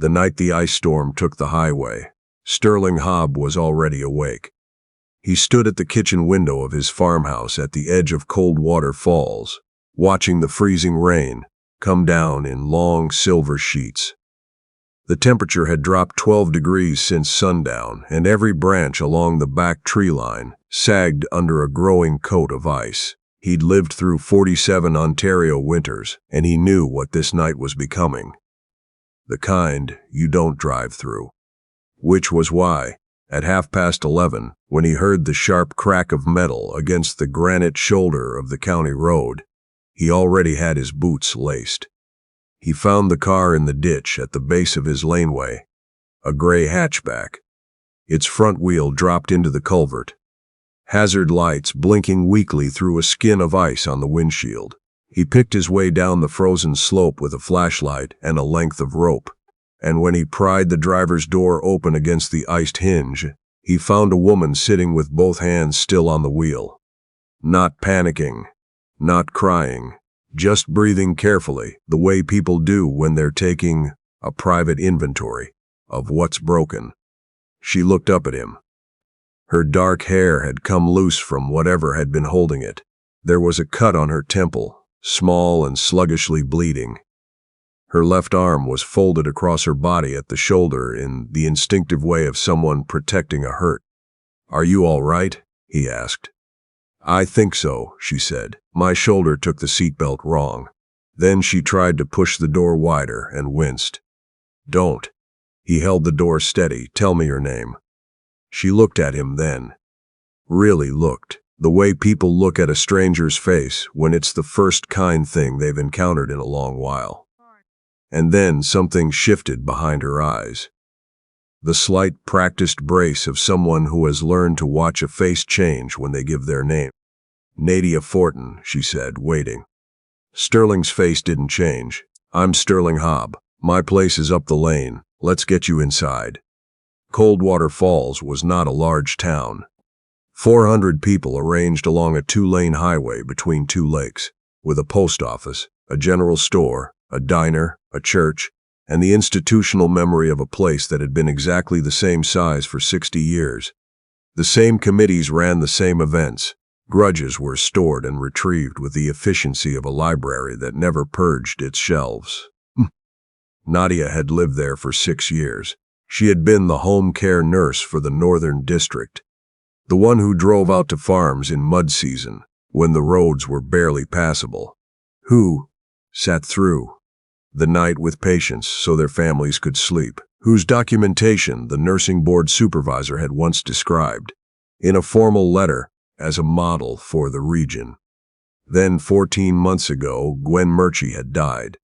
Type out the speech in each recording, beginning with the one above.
The night the ice storm took the highway, Sterling Hobb was already awake. He stood at the kitchen window of his farmhouse at the edge of Coldwater Falls, watching the freezing rain come down in long silver sheets. The temperature had dropped 12 degrees since sundown, and every branch along the back tree line sagged under a growing coat of ice. He'd lived through 47 Ontario winters, and he knew what this night was becoming. The kind you don't drive through. Which was why, at 11:30, when he heard the sharp crack of metal against the granite shoulder of the county road, he already had his boots laced. He found the car in the ditch at the base of his laneway, a gray hatchback. Its front wheel dropped into the culvert, hazard lights blinking weakly through a skin of ice on the windshield. He picked his way down the frozen slope with a flashlight and a length of rope, and when he pried the driver's door open against the iced hinge, he found a woman sitting with both hands still on the wheel. Not panicking, not crying, just breathing carefully, the way people do when they're taking a private inventory of what's broken. She looked up at him. Her dark hair had come loose from whatever had been holding it. There was a cut on her temple, small and sluggishly bleeding. Her left arm was folded across her body at the shoulder in the instinctive way of someone protecting a hurt. "Are you all right?" he asked. "I think so," she said. "My shoulder took the seatbelt wrong." Then she tried to push the door wider and winced. "Don't." He held the door steady. "Tell me your name." She looked at him then. Really looked. The way people look at a stranger's face when it's the first kind thing they've encountered in a long while. And then something shifted behind her eyes. The slight, practiced brace of someone who has learned to watch a face change when they give their name. "Nadia Fortin," she said, waiting. Sterling's face didn't change. "I'm Sterling Hobb. My place is up the lane. Let's get you inside." Coldwater Falls was not a large town. 400 people arranged along a 2-lane highway between 2 lakes, with a post office, a general store, a diner, a church, and the institutional memory of a place that had been exactly the same size for 60 years. The same committees ran the same events. Grudges were stored and retrieved with the efficiency of a library that never purged its shelves. Nadia had lived there for 6 years. She had been the home care nurse for the Northern District, the one who drove out to farms in mud season when the roads were barely passable, who sat through the night with patients so their families could sleep, whose documentation the nursing board supervisor had once described, in a formal letter, as a model for the region. Then 14 months ago, Gwen Murchie had died.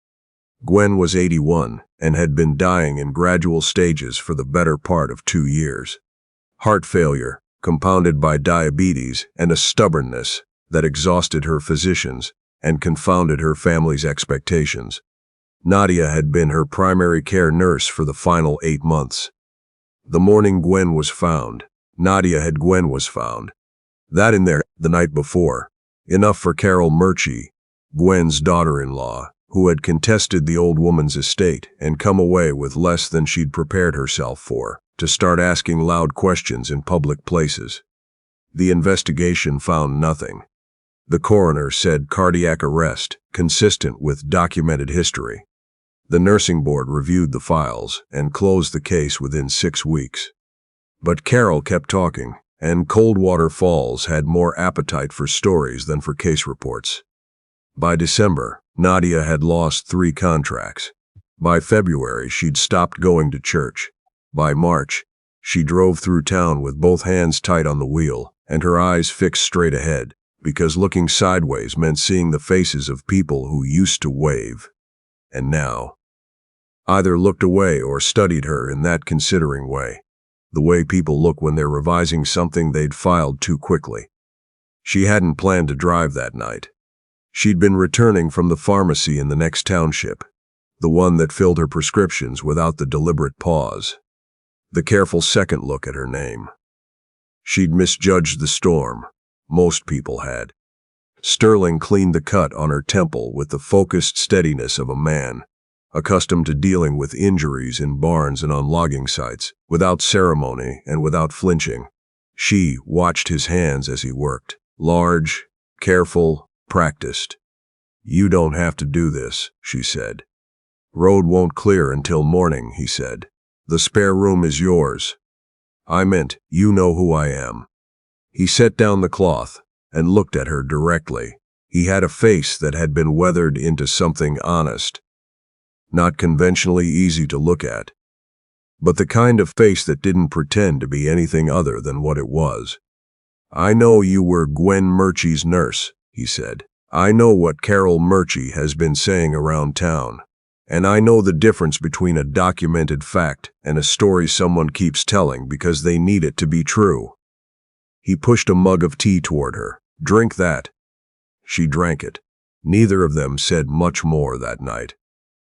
Gwen was 81 and had been dying in gradual stages for the better part of 2 years. Heart failure, compounded by diabetes and a stubbornness that exhausted her physicians and confounded her family's expectations. Nadia had been her primary care nurse for the final 8 months. The morning Gwen was found, Gwen was found. That in there, the night before. Enough for Carol Murchie, Gwen's daughter-in-law, who had contested the old woman's estate and come away with less than she'd prepared herself for, to start asking loud questions in public places. The investigation found nothing. The coroner said cardiac arrest, consistent with documented history. The nursing board reviewed the files and closed the case within 6 weeks. But Carol kept talking, and Coldwater Falls had more appetite for stories than for case reports. By December, Nadia had lost 3 contracts. By February, she'd stopped going to church. By March, she drove through town with both hands tight on the wheel and her eyes fixed straight ahead, because looking sideways meant seeing the faces of people who used to wave, and now either looked away or studied her in that considering way, the way people look when they're revising something they'd filed too quickly. She hadn't planned to drive that night. She'd been returning from the pharmacy in the next township, the one that filled her prescriptions without the deliberate pause, the careful second look at her name. She'd misjudged the storm. Most people had. Sterling cleaned the cut on her temple with the focused steadiness of a man, accustomed to dealing with injuries in barns and on logging sites, without ceremony and without flinching. She watched his hands as he worked. Large, careful, practiced. "You don't have to do this," she said. "Road won't clear until morning," he said. "The spare room is yours." "I meant, you know who I am." He set down the cloth and looked at her directly. He had a face that had been weathered into something honest, not conventionally easy to look at, but the kind of face that didn't pretend to be anything other than what it was. "I know you were Gwen Murchie's nurse," he said. "I know what Carol Murchie has been saying around town. And I know the difference between a documented fact and a story someone keeps telling because they need it to be true." He pushed a mug of tea toward her. "Drink that." She drank it. Neither of them said much more that night.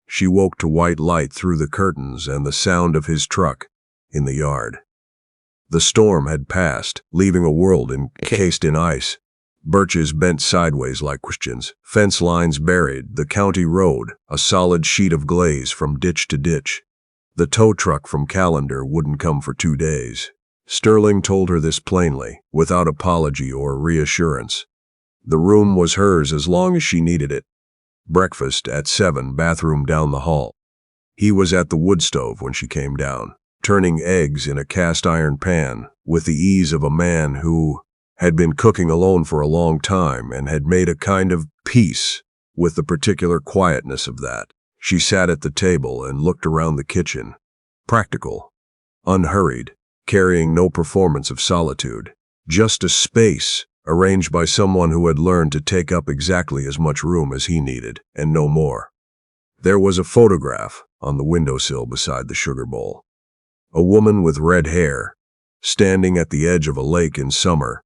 She woke to white light through the curtains and the sound of his truck in the yard. The storm had passed, leaving a world encased in ice. Birches bent sideways like questions, fence lines buried, the county road, a solid sheet of glaze from ditch to ditch. The tow truck from Callender wouldn't come for 2 days. Sterling told her this plainly, without apology or reassurance. The room was hers as long as she needed it. Breakfast at 7, bathroom down the hall. He was at the wood stove when she came down, turning eggs in a cast iron pan, with the ease of a man who had been cooking alone for a long time and had made a kind of peace with the particular quietness of that. She sat at the table and looked around the kitchen, practical, unhurried, carrying no performance of solitude, just a space arranged by someone who had learned to take up exactly as much room as he needed, and no more. There was a photograph on the windowsill beside the sugar bowl. A woman with red hair, standing at the edge of a lake in summer,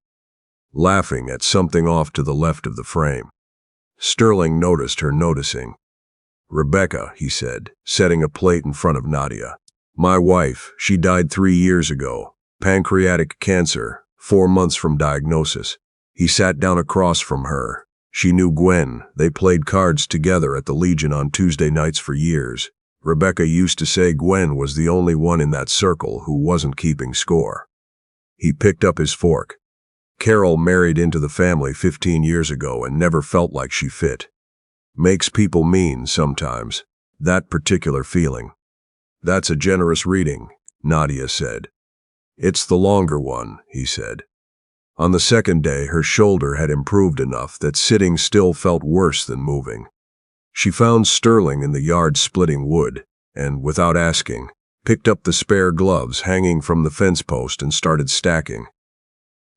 laughing at something off to the left of the frame. Sterling noticed her noticing. "Rebecca," he said, setting a plate in front of Nadia. "My wife, she died 3 years ago. Pancreatic cancer, 4 months from diagnosis." He sat down across from her. She knew Gwen. They played cards together at the Legion on Tuesday nights for years. Rebecca used to say Gwen was the only one in that circle who wasn't keeping score. He picked up his fork. "Carol married into the family 15 years ago and never felt like she fit. Makes people mean sometimes. That particular feeling." "That's a generous reading," Nadia said. "It's the longer one," he said. On the second day, her shoulder had improved enough that sitting still felt worse than moving. She found Sterling in the yard splitting wood, and, without asking, picked up the spare gloves hanging from the fence post and started stacking.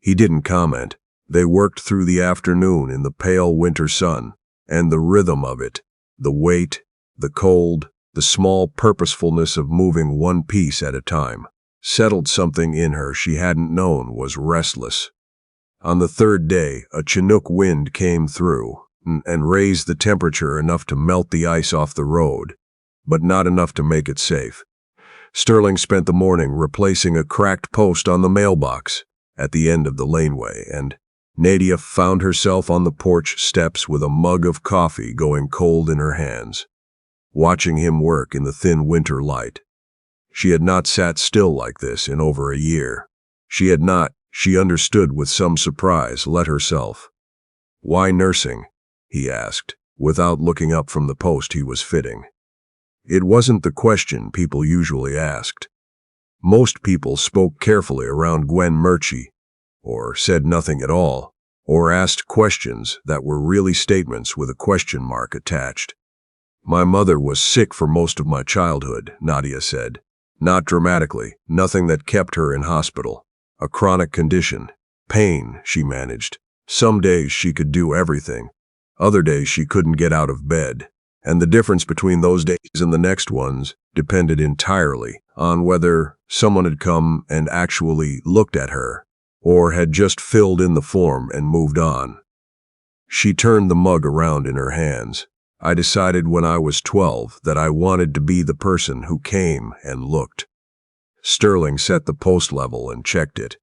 He didn't comment. They worked through the afternoon in the pale winter sun, and the rhythm of it, the weight, the cold, the small purposefulness of moving one piece at a time, settled something in her she hadn't known was restless. On the third day, a Chinook wind came through and raised the temperature enough to melt the ice off the road, but not enough to make it safe. Sterling spent the morning replacing a cracked post on the mailbox at the end of the laneway, and Nadia found herself on the porch steps with a mug of coffee going cold in her hands, watching him work in the thin winter light. She had not sat still like this in over a year. She understood with some surprise, let herself. "Why nursing?" he asked, without looking up from the post he was fitting. It wasn't the question people usually asked. Most people spoke carefully around Gwen Murchie, or said nothing at all, or asked questions that were really statements with a question mark attached. "My mother was sick for most of my childhood," Nadia said. "Not dramatically, nothing that kept her in hospital. A chronic condition. Pain, she managed. Some days she could do everything. Other days she couldn't get out of bed. And the difference between those days and the next ones depended entirely on whether someone had come and actually looked at her, or had just filled in the form and moved on." She turned the mug around in her hands. "I decided when I was 12 that I wanted to be the person who came and looked." Sterling set the post level and checked it.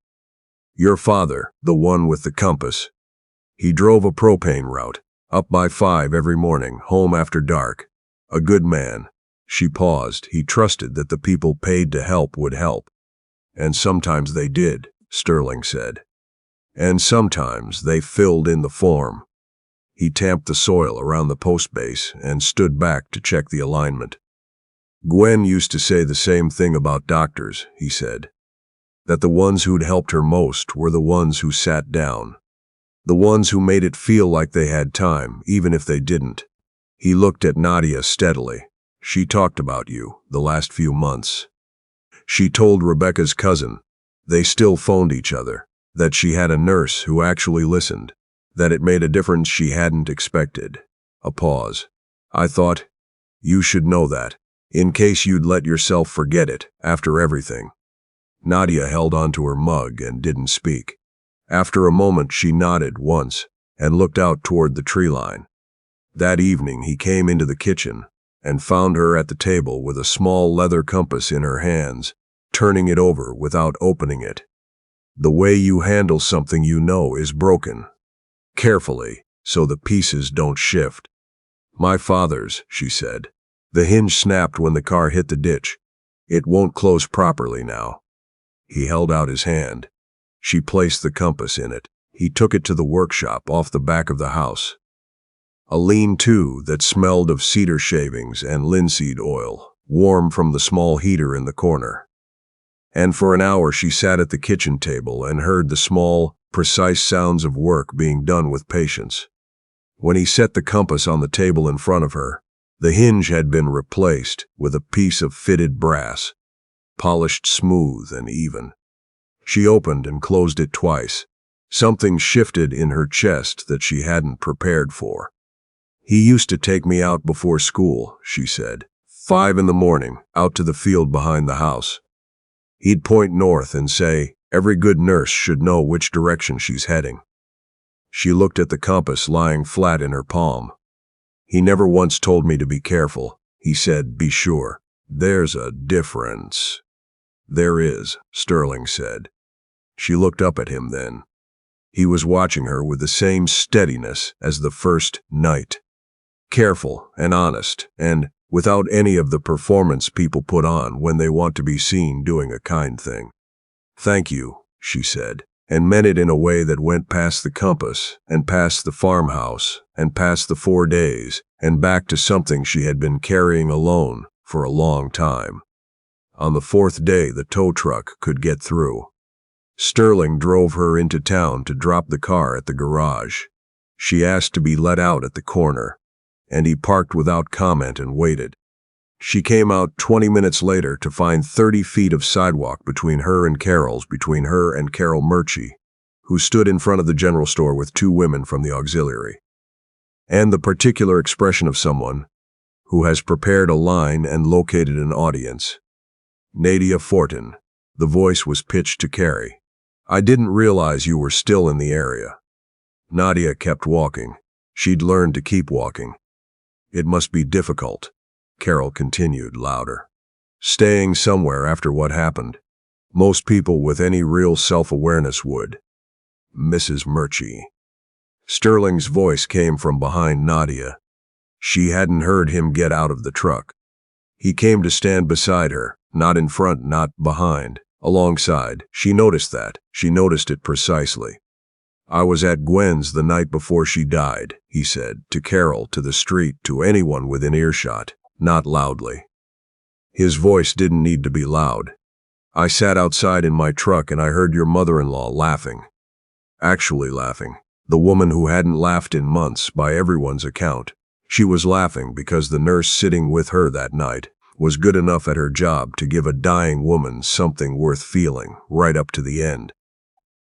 "Your father, the one with the compass. He drove a propane route, up by 5 every morning, home after dark. A good man. She paused. He trusted that the people paid to help would help. And sometimes they did, Sterling said. And sometimes they filled in the form. He tamped the soil around the post base and stood back to check the alignment. Gwen used to say the same thing about doctors, he said. That the ones who'd helped her most were the ones who sat down. The ones who made it feel like they had time, even if they didn't. He looked at Nadia steadily. She talked about you the last few months. She told Rebecca's cousin. They still phoned each other. That she had a nurse who actually listened. That it made a difference she hadn't expected. A pause. I thought, you should know that, in case you'd let yourself forget it after everything. Nadia held onto her mug and didn't speak. After a moment she nodded once and looked out toward the tree line. That evening he came into the kitchen and found her at the table with a small leather compass in her hands, turning it over without opening it. The way you handle something you know is broken. Carefully, so the pieces don't shift. My father's, she said. The hinge snapped when the car hit the ditch. It won't close properly now. He held out his hand. She placed the compass in it. He took it to the workshop off the back of the house. A lean-to that smelled of cedar shavings and linseed oil, warm from the small heater in the corner. And for an hour she sat at the kitchen table and heard the small, precise sounds of work being done with patience. When he set the compass on the table in front of her, the hinge had been replaced with a piece of fitted brass, polished smooth and even. She opened and closed it twice. Something shifted in her chest that she hadn't prepared for. He used to take me out before school, she said. 5 a.m, out to the field behind the house. He'd point north and say, every good nurse should know which direction she's heading. She looked at the compass lying flat in her palm. He never once told me to be careful. He said, be sure. There's a difference. There is, Sterling said. She looked up at him then. He was watching her with the same steadiness as the first night. Careful and honest, and without any of the performance people put on when they want to be seen doing a kind thing. Thank you, she said, and meant it in a way that went past the compass, and past the farmhouse, and past the 4 days, and back to something she had been carrying alone for a long time. On the 4th day, the tow truck could get through. Sterling drove her into town to drop the car at the garage. She asked to be let out at the corner, and he parked without comment and waited. She came out 20 minutes later to find 30 feet of sidewalk between her and Carol Murchie, who stood in front of the general store with 2 women from the auxiliary. And the particular expression of someone who has prepared a line and located an audience. Nadia Fortin. The voice was pitched to Carrie. I didn't realize you were still in the area. Nadia kept walking. She'd learned to keep walking. It must be difficult, Carol continued louder. Staying somewhere after what happened. Most people with any real self-awareness would. Mrs. Murchie. Sterling's voice came from behind Nadia. She hadn't heard him get out of the truck. He came to stand beside her, not in front, not behind, alongside. She noticed that. She noticed it precisely. I was at Gwen's the night before she died, he said, to Carol, to the street, to anyone within earshot, not loudly. His voice didn't need to be loud. I sat outside in my truck and I heard your mother-in-law laughing. Actually laughing. The woman who hadn't laughed in months by everyone's account. She was laughing because the nurse sitting with her that night was good enough at her job to give a dying woman something worth feeling right up to the end.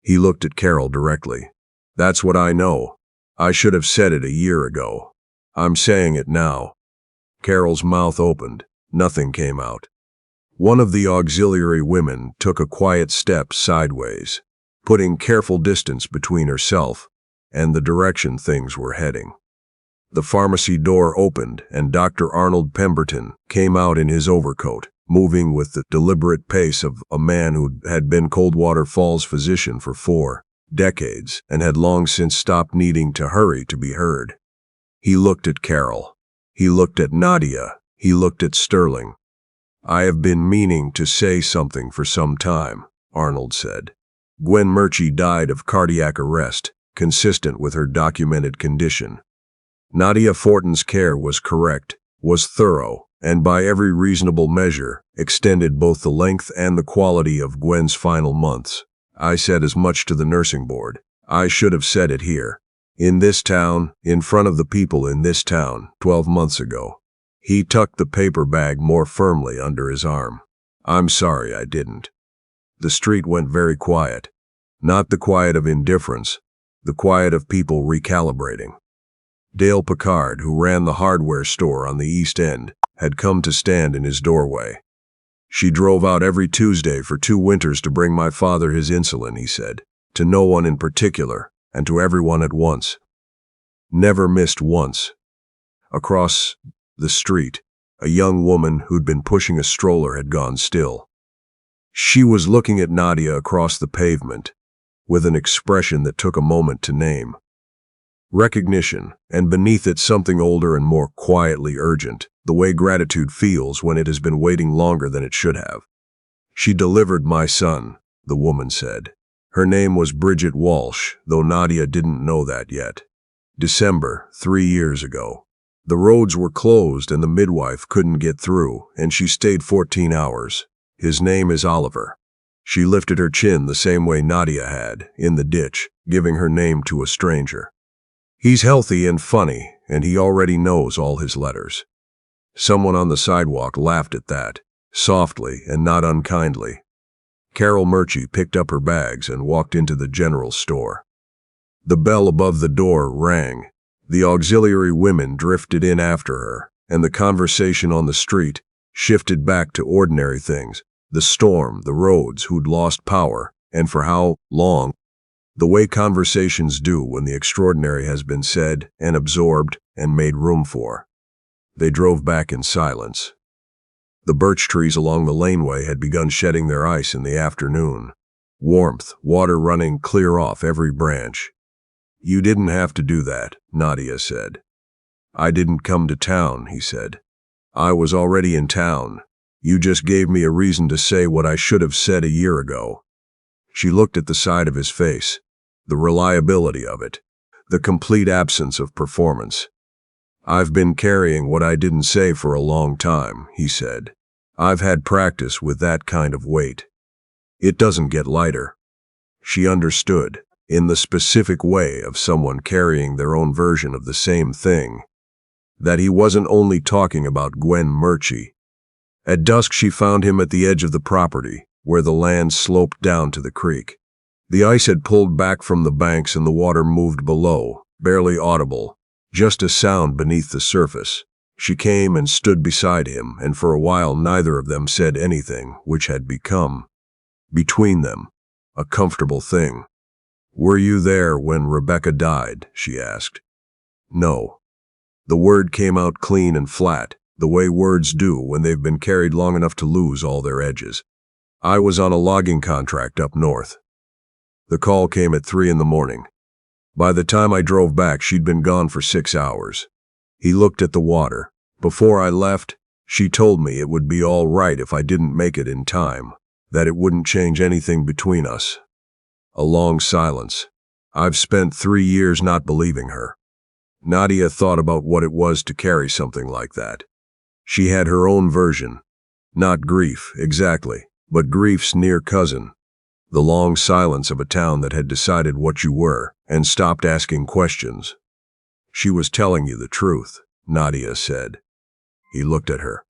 He looked at Carol directly. That's what I know. I should have said it a year ago. I'm saying it now. Carol's mouth opened. Nothing came out. One of the auxiliary women took a quiet step sideways, putting careful distance between herself and the direction things were heading. The pharmacy door opened and Dr. Arnold Pemberton came out in his overcoat, moving with the deliberate pace of a man who had been Coldwater Falls physician for 4 decades and had long since stopped needing to hurry to be heard. He looked at Carol. He looked at Nadia, He looked at Sterling. "I have been meaning to say something for some time," Arnold said. "Gwen Murchie died of cardiac arrest, consistent with her documented condition. Nadia Fortin's care was correct, was thorough, and by every reasonable measure, extended both the length and the quality of Gwen's final months. I said as much to the nursing board. I should have said it here. In this town, in front of the people in this town, 12 months ago." He tucked the paper bag more firmly under his arm. "I'm sorry I didn't." The street went very quiet. Not the quiet of indifference, the quiet of people recalibrating. Dale Picard, who ran the hardware store on the East End, had come to stand in his doorway. "She drove out every Tuesday for 2 winters to bring my father his insulin," he said, "to no one in particular, and to everyone at once. Never missed once." Across the street, a young woman who'd been pushing a stroller had gone still. She was looking at Nadia across the pavement, with an expression that took a moment to name. Recognition, and beneath it something older and more quietly urgent, the way gratitude feels when it has been waiting longer than it should have. "She delivered my son," the woman said. Her name was Bridget Walsh, though Nadia didn't know that yet. "December, 3 years ago. The roads were closed and the midwife couldn't get through, and she stayed 14 hours. His name is Oliver." She lifted her chin the same way Nadia had, in the ditch, giving her name to a stranger. "He's healthy and funny, and he already knows all his letters." Someone on the sidewalk laughed at that, softly and not unkindly. Carol Murchie picked up her bags and walked into the general store. The bell above the door rang. The auxiliary women drifted in after her, and the conversation on the street shifted back to ordinary things: the storm, the roads, who'd lost power, and for how long. The way conversations do when the extraordinary has been said and absorbed and made room for. They drove back in silence. The birch trees along the laneway had begun shedding their ice in the afternoon. Warmth, water running clear off every branch. "You didn't have to do that," Nadia said. "I didn't come to town," he said. "I was already in town. You just gave me a reason to say what I should have said a year ago." She looked at the side of his face, the reliability of it, the complete absence of performance. "I've been carrying what I didn't say for a long time," he said. "I've had practice with that kind of weight. It doesn't get lighter." She understood, in the specific way of someone carrying their own version of the same thing, that he wasn't only talking about Gwen Murchie. At dusk she found him at the edge of the property, where the land sloped down to the creek. The ice had pulled back from the banks and the water moved below, barely audible, just a sound beneath the surface. She came and stood beside him, and for a while neither of them said anything, which had become, between them, a comfortable thing. "Were you there when Rebecca died?" she asked. "No." The word came out clean and flat, the way words do when they've been carried long enough to lose all their edges. "I was on a logging contract up north. The call came at 3 in the morning. By the time I drove back, she'd been gone for 6 hours. He looked at the water. Before I left, she told me it would be all right if I didn't make it in time, that it wouldn't change anything between us." A long silence. "I've spent 3 years not believing her." Nadia thought about what it was to carry something like that. She had her own version. Not grief, exactly, but grief's near cousin. The long silence of a town that had decided what you were and stopped asking questions. "She was telling you the truth," Nadia said. He looked at her.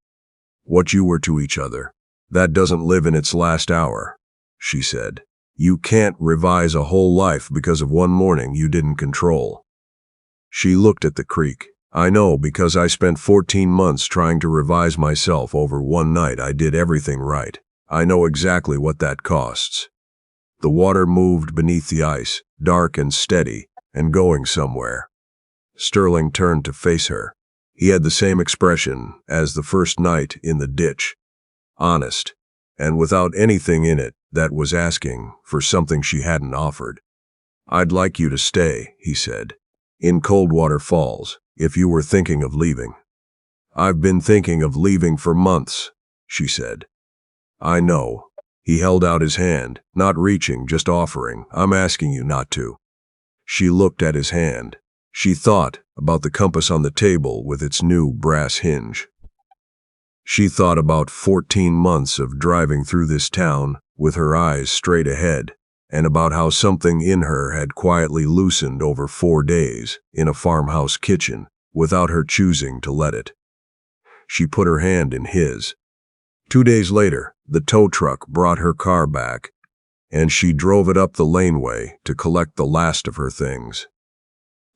"What you were to each other, that doesn't live in its last hour," she said. "You can't revise a whole life because of one morning you didn't control." She looked at the creek. "I know, because I spent 14 months trying to revise myself over one night I did everything right. I know exactly what that costs." The water moved beneath the ice, dark and steady, and going somewhere. Sterling turned to face her. He had the same expression as the first night in the ditch. Honest, and without anything in it that was asking for something she hadn't offered. "I'd like you to stay," he said, "in Coldwater Falls, if you were thinking of leaving." "I've been thinking of leaving for months," she said. "I know." He held out his hand, not reaching, just offering. "I'm asking you not to." She looked at his hand. She thought about the compass on the table with its new brass hinge. She thought about 14 months of driving through this town with her eyes straight ahead, and about how something in her had quietly loosened over 4 days in a farmhouse kitchen without her choosing to let it. She put her hand in his. 2 days later, the tow truck brought her car back, and she drove it up the laneway to collect the last of her things.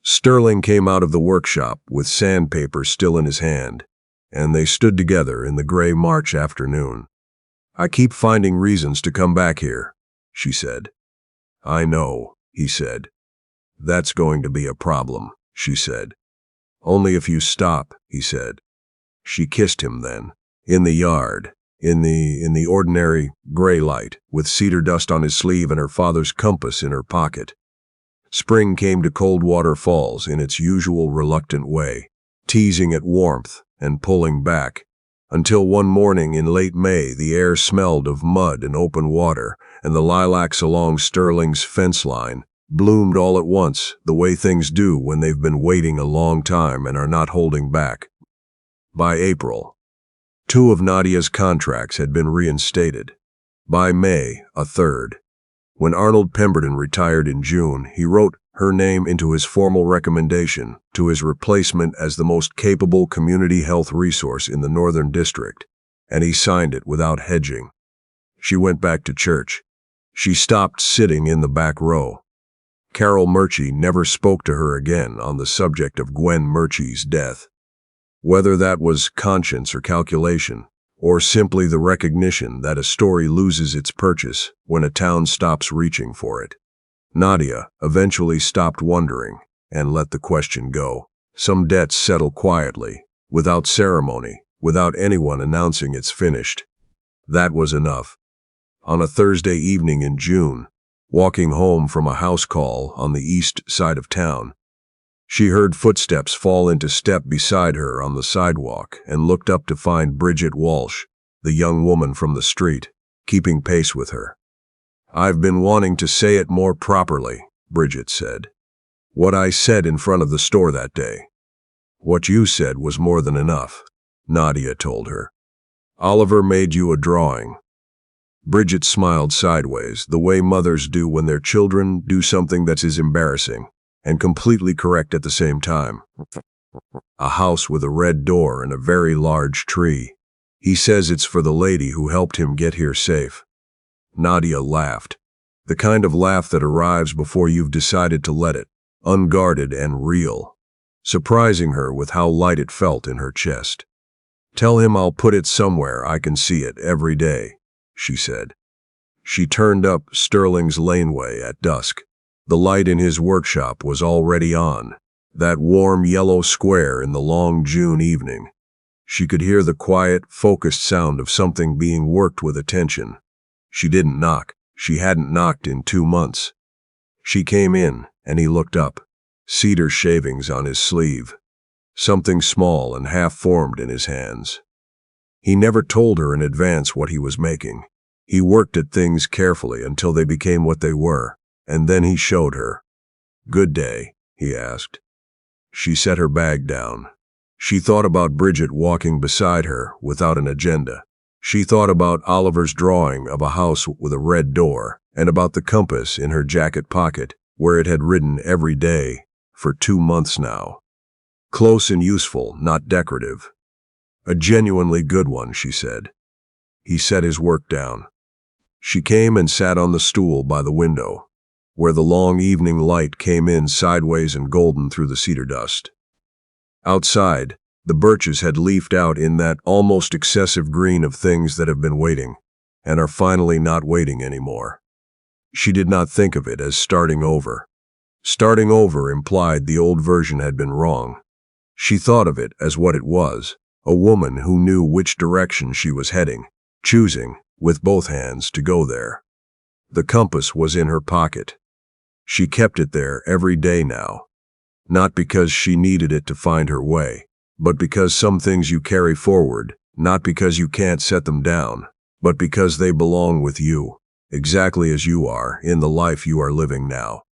Sterling came out of the workshop with sandpaper still in his hand, and they stood together in the gray March afternoon. "I keep finding reasons to come back here," she said. "I know," he said. "That's going to be a problem," she said. "Only if you stop," he said. She kissed him then, in the yard, in the ordinary gray light, with cedar dust on his sleeve and her father's compass in her pocket. Spring came to Coldwater Falls in its usual reluctant way, teasing at warmth and pulling back, until one morning in late May the air smelled of mud and open water, and the lilacs along Sterling's fence line bloomed all at once, the way things do when they've been waiting a long time and are not holding back. By April, 2 of Nadia's contracts had been reinstated. By May, a third. When Arnold Pemberton retired in June, he wrote her name into his formal recommendation to his replacement as the most capable community health resource in the Northern District, and he signed it without hedging. She went back to church. She stopped sitting in the back row. Carol Murchie never spoke to her again on the subject of Gwen Murchie's death. Whether that was conscience or calculation, or simply the recognition that a story loses its purchase when a town stops reaching for it. Nadia eventually stopped wondering and let the question go. Some debts settle quietly, without ceremony, without anyone announcing it's finished. That was enough. On a Thursday evening in June, walking home from a house call on the east side of town, she heard footsteps fall into step beside her on the sidewalk and looked up to find Bridget Walsh, the young woman from the street, keeping pace with her. "I've been wanting to say it more properly," Bridget said. "What I said in front of the store that day." "What you said was more than enough," Nadia told her. "Oliver made you a drawing." Bridget smiled sideways, the way mothers do when their children do something that is embarrassing and completely correct at the same time. "A house with a red door and a very large tree. He says it's for the lady who helped him get here safe." Nadia laughed, the kind of laugh that arrives before you've decided to let it, unguarded and real, surprising her with how light it felt in her chest. "Tell him I'll put it somewhere I can see it every day," she said. She turned up Sterling's laneway at dusk. The light in his workshop was already on, that warm yellow square in the long June evening. She could hear the quiet, focused sound of something being worked with attention. She didn't knock. She hadn't knocked in 2 months. She came in, and he looked up, cedar shavings on his sleeve, something small and half-formed in his hands. He never told her in advance what he was making. He worked at things carefully until they became what they were, and then he showed her. "Good day," he asked. She set her bag down. She thought about Bridget walking beside her without an agenda. She thought about Oliver's drawing of a house with a red door, and about the compass in her jacket pocket, where it had ridden every day for 2 months now. Close and useful, not decorative. "A genuinely good one," she said. He set his work down. She came and sat on the stool by the window, where the long evening light came in sideways and golden through the cedar dust. Outside, the birches had leafed out in that almost excessive green of things that have been waiting, and are finally not waiting anymore. She did not think of it as starting over. Starting over implied the old version had been wrong. She thought of it as what it was, a woman who knew which direction she was heading, choosing, with both hands, to go there. The compass was in her pocket. She kept it there every day now, not because she needed it to find her way, but because some things you carry forward, not because you can't set them down, but because they belong with you, exactly as you are, in the life you are living now.